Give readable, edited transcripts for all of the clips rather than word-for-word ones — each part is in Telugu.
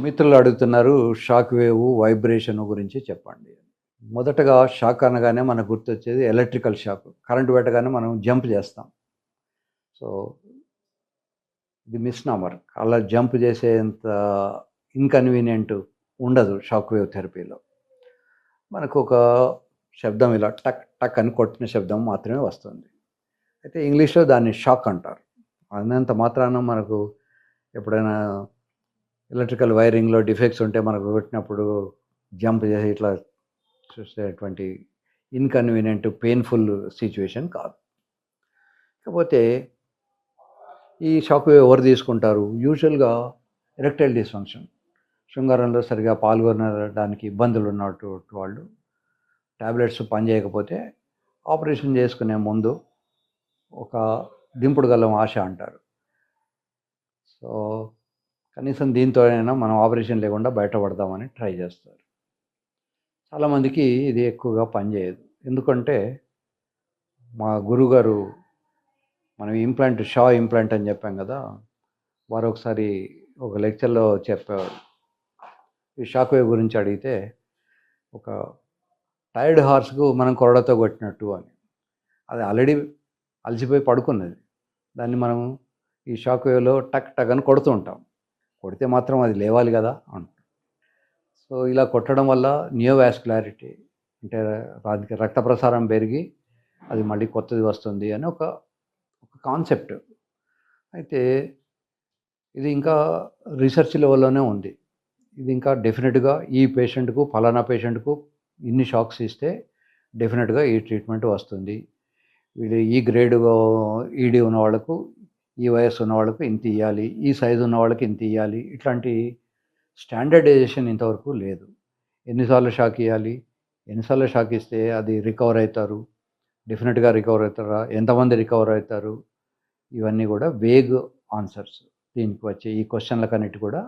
మిత్రులు అడుగుతున్నారు షాక్ వేవ్, వైబ్రేషన్ గురించి చెప్పండి. మొదటగా షాక్ అనగానే మనకు గుర్తొచ్చేది ఎలక్ట్రికల్ షాక్. కరెంట్ పెట్టగానే మనం జంప్ చేస్తాం. సో, ఇది మిస్‌నామర్. అలా జంప్ చేసేంత ఇన్‌కన్వీనియంట్ ఉండదు షాక్ వేవ్ థెరపీలో. మనకొక శబ్దం ఇలా టక్ టక్ అని కొట్టిన శబ్దం మాత్రమే వస్తుంది. అయితే ఇంగ్లీష్‌లో దాన్ని షాక్ అంటారు. అన్నంత మాత్రాన మనకు ఎప్పుడైనా ఎలక్ట్రికల్ వైరింగ్‌లో డిఫెక్ట్స్ ఉంటే మనకు కొట్టినప్పుడు జంప్ చేసి ఇట్లా చూసేటువంటి ఇన్‌కన్వీనియంట్, పెయిన్‌ఫుల్ సిట్యుయేషన్ కాదు. కాకపోతే ఈ షాక్ వేవ్ ఎవరు తీసుకుంటారు? యూజువల్‌గా ఎరెక్టైల్ డిస్‌ఫంక్షన్, శృంగారంలో సరిగ్గా పాల్గొనడానికి ఇబ్బందులు ఉన్నటువంటి వాళ్ళు టాబ్లెట్స్ పనిచేయకపోతే ఆపరేషన్ చేసుకునే ముందు ఒక దింపుడు గల్లం ఆశ అంటారు. సో, కనీసం దీంతో అయినా మనం ఆపరేషన్ లేకుండా బయటపడదామని ట్రై చేస్తారు. చాలామందికి ఇది ఎక్కువగా పనిచేయదు. ఎందుకంటే మా గురువుగారు మనం షా ఇంప్లాంట్ అని చెప్పాం కదా! వారు ఒకసారి ఒక లెక్చర్‌లో చెప్పేవారు. ఈ షాక్ వేవ్ గురించి అడిగితే, ఒక టైర్డ్ హార్స్‌కు మనం కొరడాతో కొట్టినట్టు అని. అది ఆల్రెడీ అలసిపోయి పడుకున్నది. దాన్ని మనం ఈ షాక్ వేవ్‌లో టక్ టక్ అని కొడుతూ ఉంటాం. కొడితే మాత్రం అది లేవాలి కదా! సో, ఇలా కొట్టడం వల్ల నియోవాస్కులారిటీ అంటే దానికి రక్త ప్రసారం పెరిగి అది మళ్ళీ కొత్తది వస్తుంది అని ఒక కాన్సెప్ట్. అయితే ఇది ఇంకా రీసెర్చ్ లెవెల్‌లోనే ఉంది. ఇది ఇంకా డెఫినిట్‌గా ఈ పేషెంట్‌కు ఫలానా పేషెంట్‌కు ఇన్ని షాక్స్ ఇస్తే డెఫినిట్‌గా ఈ ట్రీట్మెంట్ వస్తుంది. వీళ్ళు ఈ గ్రేడ్ ఈడీ ఉన్న వాళ్ళకు, ఈ వయస్సు ఉన్న వాళ్ళకు ఇంత ఇయ్యాలి. ఈ సైజ్ ఉన్న వాళ్ళకి ఇంత ఇయ్యాలి. ఇట్లాంటి స్టాండర్డైజేషన్ ఇంతవరకు లేదు. ఎన్ని సార్లు షాక్ ఇయ్యాలి? ఎన్ని సార్లు షాక్ ఇస్తే అది రికవర్ అయితారు? డెఫినిట్‌గా రికవర్ అవుతారా? ఎంతమంది రికవర్ అవుతారు? ఇవన్నీ కూడా వేగ్ ఆన్సర్స్. దీనికి వచ్చే ఈ క్వెషన్‌లకన్నిటికి కూడా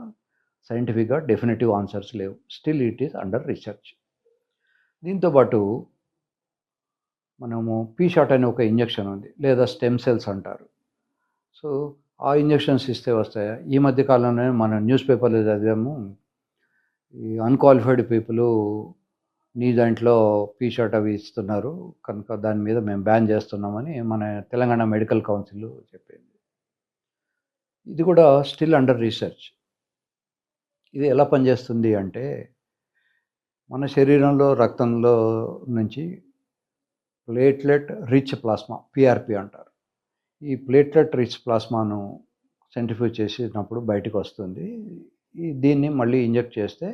సైంటిఫిక్‌గా డెఫినిటివ్ ఆన్సర్స్ లేవు. Still it is under research. దీంతో పాటు మనము పీ-షాట్ అనే ఒక ఇంజెక్షన్ ఉంది. లేదా స్టెమ్ సెల్స్ అంటారు. సో, ఆ ఇంజెక్షన్స్ ఇస్తే వస్తాయా? ఈ మధ్య కాలంలోనే మనం న్యూస్ పేపర్‌లో చదివాము. ఈ అన్‌క్వాలిఫైడ్ పీపులు నీ దాంట్లో పీ-షాట్ అవి ఇస్తున్నారు. కనుక దాని మీద మేము బ్యాన్ చేస్తున్నామని మన తెలంగాణ మెడికల్ కౌన్సిల్ చెప్పింది. ఇది కూడా స్టిల్ అండర్ రిసర్చ్. ఇది ఎలా పనిచేస్తుంది అంటే, మన శరీరంలో రక్తంలో నుంచి ప్లేట్లెట్ రిచ్ ప్లాస్మా పీఆర్పీ అంటారు. ఈ ప్లేట్లెట్ రిచ్ ప్లాస్మాను సెంట్రిఫ్యూజ్ చేసినప్పుడు బయటికొస్తుంది. దీన్ని మళ్ళీ ఇంజెక్ట్ చేస్తే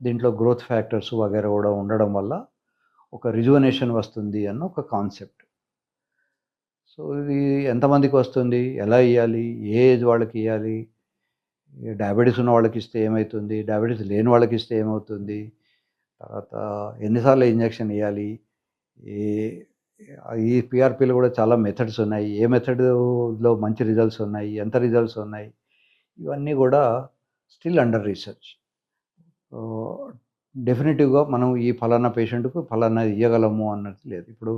దీంట్లో గ్రోత్ ఫ్యాక్టర్స్ వగైరా కూడా ఉండడం వల్ల ఒక రిజువనేషన్ వస్తుంది అన్న ఒక కాన్సెప్ట్. సో, ఇది ఎంతమందికి వస్తుంది? ఎలా ఇయ్యాలి? ఏ ఏజ్ వాళ్ళకి ఇయ్యాలి? డయాబెటిస్ ఉన్న వాళ్ళకిస్తే ఏమైతుంది? డయాబెటిస్ లేని వాళ్ళకిస్తే ఏమవుతుంది? తర్వాత ఎన్ని సార్లు ఇంజెక్షన్ ఇయ్యాలి? ఈ ఈ పీఆర్‌పీలో కూడా చాలా మెథడ్స్ ఉన్నాయి. ఏ మెథడ్‌లో మంచి రిజల్ట్స్ ఉన్నాయి? ఎంత రిజల్ట్స్ ఉన్నాయి? ఇవన్నీ కూడా స్టిల్ అండర్ రిసర్చ్. ఆహ్, డెఫినిటివ్‌గా మనం ఈ ఫలానా పేషెంట్‌కు ఫలానాది ఇయ్యగలము అన్నది లేదు. ఇప్పుడు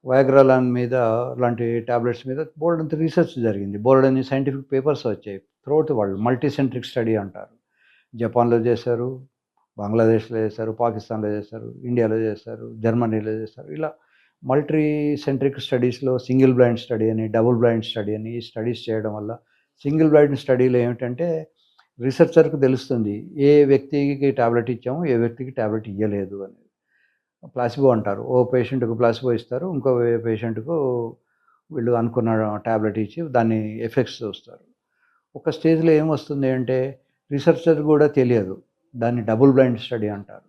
వయాగ్రా మీద లాంటి టాబ్లెట్స్ మీద బోలెడంత రిసర్చ్ జరిగింది. బోలెడన్ని సైంటిఫిక్ పేపర్స్ వచ్చాయి. Throughout world multi centric study అంటారు. జపాన్‌లో చేశారు, బంగ్లాదేశ్‌లో చేశారు, పాకిస్తాన్‌లో చేశారు, ఇండియాలో చేశారు, జర్మనీలో చేశారు. ఇలా మల్టీ సెంట్రిక్ స్టడీస్‌లో సింగిల్ బ్లైండ్ స్టడీ అని, డబుల్ బ్లైండ్ స్టడీ అని ఈ స్టడీస్ చేయడం వల్ల సింగిల్ బ్లైండ్ స్టడీలో ఏమిటంటే రిసర్చర్‌కి తెలుస్తుంది. ఏ వ్యక్తికి టాబ్లెట్ ఇచ్చాము, ఏ వ్యక్తికి టాబ్లెట్ ఇయ్యలేదు అని. ప్లాసిబో అంటారు. ఓ పేషెంట్‌కి ప్లాసిబో ఇస్తారు. ఇంకో పేషెంట్‌కు వీళ్ళు అనుకున్న టాబ్లెట్ ఇచ్చి దాని ఎఫెక్ట్స్ చూస్తారు. ఒక స్టేజ్‌లో ఏమొస్తుంది అంటే రిసర్చర్ కూడా తెలియదు. దాన్ని డబుల్ బ్లైండ్ స్టడీ అంటారు.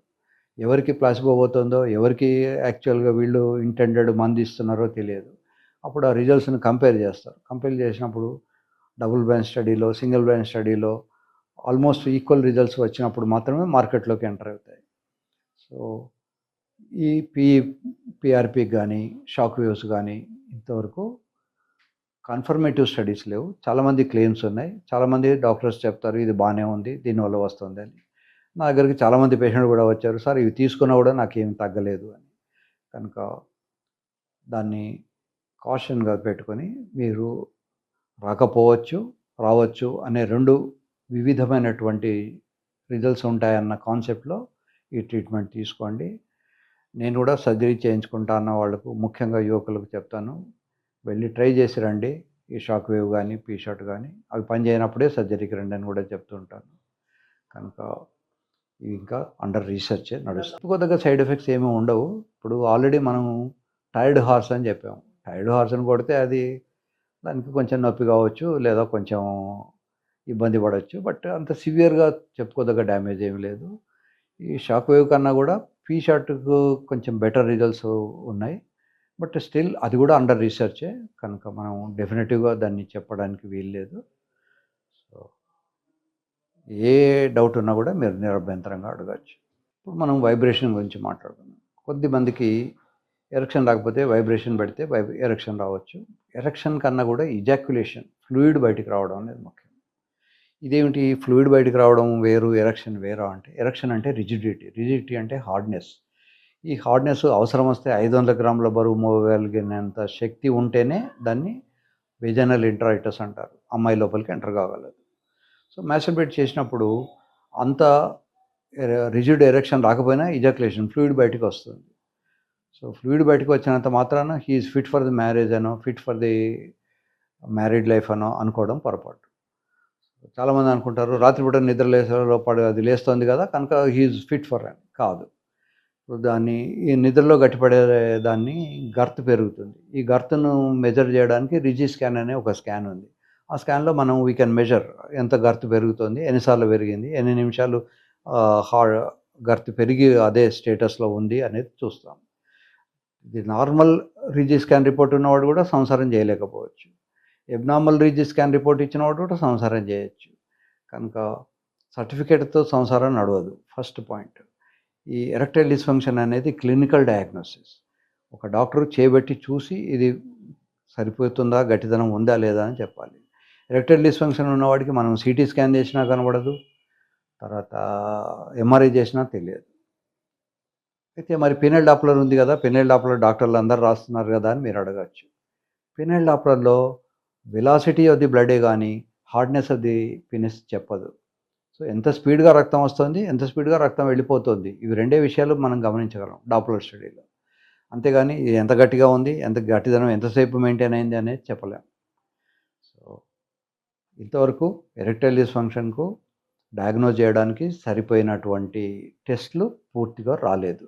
ఎవరికి ప్లాసిబో పోతుందో, ఎవరికి యాక్చువల్‌గా వీళ్ళు ఇంటెండెడ్ మందు ఇస్తున్నారో తెలియదు. అప్పుడు ఆ రిజల్ట్స్‌ని కంపేర్ చేస్తారు. కంపేర్ చేసినప్పుడు డబుల్ బ్లైండ్ స్టడీలో, సింగిల్ బ్లైండ్ స్టడీలో ఆల్మోస్ట్ ఈక్వల్ రిజల్ట్స్ వచ్చినప్పుడు మాత్రమే మార్కెట్‌లోకి ఎంటర్ అవుతాయి. సో, ఈ పీఆర్‌పీకి గానీ, షాక్ వేవ్స్ గానీ ఇంతవరకు కన్ఫర్మేటివ్ స్టడీస్ లేవు. చాలామంది క్లెయిమ్స్ ఉన్నాయి. చాలామంది డాక్టర్స్ చెప్తారు ఇది బానే ఉంది. దీనివల్ల వస్తుందని. నా దగ్గరికి చాలామంది పేషెంట్లు కూడా వచ్చారు. సార్ ఇవి తీసుకున్నా కూడా నాకేమి తగ్గలేదు అని. కనుక దాన్ని కాషన్‌గా పెట్టుకొని మీరు రాకపోవచ్చు, రావచ్చు అనే 2 వివిధమైనటువంటి రిజల్ట్స్ ఉంటాయన్న కాన్సెప్ట్‌లో ఈ ట్రీట్మెంట్ తీసుకోండి. నేను కూడా సర్జరీ చేయించుకుంటా అన్న వాళ్ళకు, ముఖ్యంగా యువకులకు చెప్తాను. వెళ్ళి ట్రై చేసి రండి. ఈ షాక్ వేవ్ గానీ, పీ షాట్ గానీ అవి పనిచేయనప్పుడే సర్జరీకి రండి అని కూడా చెప్తూ ఉంటాను. కనుక ఇవి ఇంకా అండర్ రీసెర్చే నడుస్తుంది. చెప్పుకోదగ్గ సైడ్ ఎఫెక్ట్స్ ఏమీ ఉండవు. ఇప్పుడు ఆల్రెడీ మనము టైర్డ్ హార్స్ అని చెప్పాము. టైర్డ్ హార్స్‌ని కొడితే అది దానికి కొంచెం నొప్పి కావచ్చు, లేదా కొంచెం ఇబ్బంది పడొచ్చు. బట్ అంత సివియర్‌గా చెప్పుకోదగ్గ డ్యామేజ్ ఏమి లేదు. ఈ షాక్ వేవ్ కన్నా కూడా పీ షాట్‌కు కొంచెం బెటర్ రిజల్ట్స్ ఉన్నాయి. బట్ స్టిల్ అది కూడా అండర్ రీసెర్చే. కనుక మనం డెఫినిటివ్‌గా దాన్ని చెప్పడానికి వీల్లేదు. సో, ఏ డౌట్ ఉన్నా కూడా మీరు నిరభ్యంతరంగా అడగొచ్చు. ఇప్పుడు మనం వైబ్రేషన్ గురించి మాట్లాడుకుందాం. కొద్దిమందికి ఎరెక్షన్ రాకపోతే వైబ్రేషన్ పెడితే ఎరెక్షన్ రావచ్చు. ఎరెక్షన్ కన్నా కూడా ఇజాక్యులేషన్, ఫ్లూయిడ్ బయటికి రావడం అనేది ముఖ్యం. ఇదేమిటి ఫ్లూయిడ్ బయటికి రావడం వేరు, ఎరెక్షన్ వేరా అంటే, ఎరెక్షన్ అంటే రిజిడిటీ అంటే హార్డ్‌నెస్. ఈ హార్డ్‌నెస్ అవసరం వస్తే 500 గ్రాముల బరువు మోయగలిగినంత శక్తి ఉంటేనే దాన్ని వెజైనల్ ఇంట్రాయిటస్ అంటారు. అమ్మాయి లోపలికి ఎంటర్ కాగలదు. సో, మాస్టర్బేట్ చేసినప్పుడు అంత రిజిడ్ ఎరెక్షన్ రాకపోయినా ఇజాక్యులేషన్, ఫ్లూయిడ్ బయటికి వస్తుంది. సో, ఫ్లూయిడ్ బయటకు వచ్చినంత మాత్రాన he is fit for the marriage అనో, fit for the married life అనో అనుకోవడం పొరపాటు. చాలామంది అనుకుంటారు రాత్రిపూట నిద్ర లేచేలోపల అది లేస్తుంది కదా, కనుక హీ ఈజ్ ఫిట్ ఫర్ అని. కాదు. ఇప్పుడు దాన్ని ఈ నిద్రలో గట్టిపడే దాన్ని గర్త్ పెరుగుతుంది. ఈ గర్త్‌ను మెజర్ చేయడానికి రిజి స్కాన్ అనే ఒక స్కాన్ ఉంది. ఆ స్కాన్‌లో మనం వీ కెన్ మెజర్ ఎంత గర్త్ పెరుగుతుంది, ఎన్నిసార్లు పెరిగింది, ఎన్ని నిమిషాలు ఆహ్, హా గర్త్ పెరిగి అదే స్టేటస్‌లో ఉంది అనేది చూస్తాం. ఇది నార్మల్ రిజి స్కాన్ రిపోర్ట్ ఉన్నవాడు కూడా సంసారం చేయలేకపోవచ్చు. అబ్నార్మల్ రిజి స్కాన్ రిపోర్ట్ ఇచ్చినవాడు కూడా సంసారం చేయొచ్చు. కనుక సర్టిఫికేట్‌తో సంసారం నడవదు. First point. ఈ ఎరెక్టైల్ డిస్‌ఫంక్షన్ అనేది క్లినికల్ డయాగ్నోసిస్. ఒక డాక్టర్ చేయబెట్టి చూసి ఇది సరిపోతుందా, గట్టిదనం ఉందా లేదా అని చెప్పాలి. ఎరెక్టైల్ డిస్‌ఫంక్షన్ ఉన్నవాడికి మనం సీటీ స్కాన్ చేసినా కనబడదు. తర్వాత ఎంఆర్ఐ చేసినా తెలియదు. అయితే మరి పీనల్ డాప్లర్ ఉంది కదా, పీనల్ డాప్లర్ డాక్టర్లు అందరూ రాస్తున్నారు కదా అని మీరు అడగచ్చు. పీనల్ డాప్లర్‌లో వెలాసిటీ ఆఫ్ ది బ్లడే గానీ, హార్డ్‌నెస్ ఆఫ్ ది పెనిస్ చెప్పదు. సో, ఎంత స్పీడ్‌గా రక్తం వస్తుంది, ఎంత స్పీడ్‌గా రక్తం వెళ్ళిపోతుంది. ఇవి రెండే విషయాలు మనం గమనించగలం డాప్లర్ స్టడీలో. అంతేగాని ఇది ఎంత గట్టిగా ఉంది, ఎంత గట్టిదనం ఎంతసేపు మెయింటైన్ అయింది అనేది చెప్పలేం. సో, ఇంతవరకు ఎరెక్టైల్ డిస్‌ఫంక్షన్‌కు డయాగ్నోజ్ చేయడానికి సరిపోయినటువంటి టెస్ట్‌లు పూర్తిగా రాలేదు.